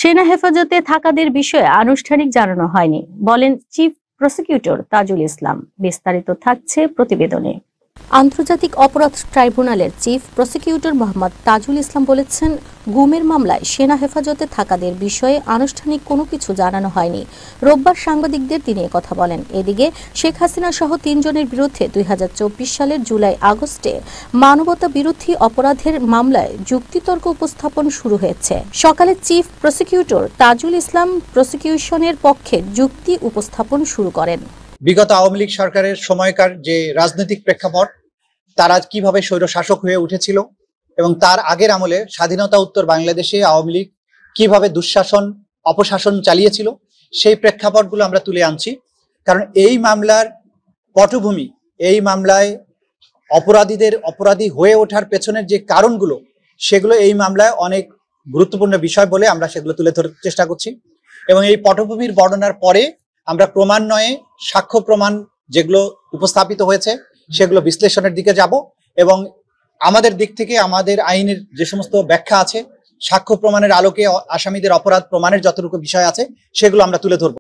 সেনা হেফাজতে থাকাদের বিষয়ে আনুষ্ঠানিক জানানো হয়নি, বলেন চিফ প্রসিকিউটর তাজুল ইসলাম। বিস্তারিত থাকছে প্রতিবেদনে। আন্তর্জাতিক অপরাধ ট্রাইব্যুনালের চিফ প্রসিকিউটর মোহাম্মদ তাজুল ইসলাম বলেছেন, গুমের মামলায় সেনা হেফাজতে থাকাদের বিষয়ে আনুষ্ঠানিক কোনো কিছু জানানো হয়নি। রোববার সাংবাদিকদের তিনি কথা বলেন। এদিকে শেখ হাসিনা সহ ৩ জনের বিরুদ্ধে ২০২৪ সালের জুলাই আগস্টে মানবতা বিরোধী অপরাধের মামলায় যুক্তিতর্ক উপস্থাপন শুরু হয়েছে। সকালে চিফ প্রসিকিউটর তাজুল ইসলাম প্রসিকিউশনের পক্ষে যুক্তি উপস্থাপন শুরু করেন। বিগত আওয়ামী লীগ সরকারের সময়কার যে রাজনৈতিক প্রেক্ষাপট, তারা কিভাবে স্বৈরশাসক হয়ে উঠেছিল এবং তার আগের আমলে স্বাধীনতা উত্তর বাংলাদেশে আওয়ামী লীগ কিভাবে দুঃশাসন অপশাসন চালিয়েছিল, সেই প্রেক্ষাপটগুলো আমরা তুলে আনছি। কারণ এই মামলার পটভূমি, এই মামলায় অপরাধীদের অপরাধী হয়ে ওঠার পেছনের যে কারণগুলো, সেগুলো এই মামলায় অনেক গুরুত্বপূর্ণ বিষয় বলে আমরা সেগুলো তুলে ধরার চেষ্টা করছি। এবং এই পটভূমির বর্ণনার পরে আমরা ক্রমান্বয়ে সাক্ষ্য প্রমাণ যেগুলো উপস্থাপিত হয়েছে সেগুলো বিশ্লেষণের দিকে যাব এবং আমাদের দিক থেকে আমাদের আইনের যে সমস্ত ব্যাখ্যা আছে, সাক্ষ্য প্রমাণের আলোকে আসামিদের অপরাধ প্রমাণের যতটুকু বিষয় আছে সেগুলো আমরা তুলে ধরব।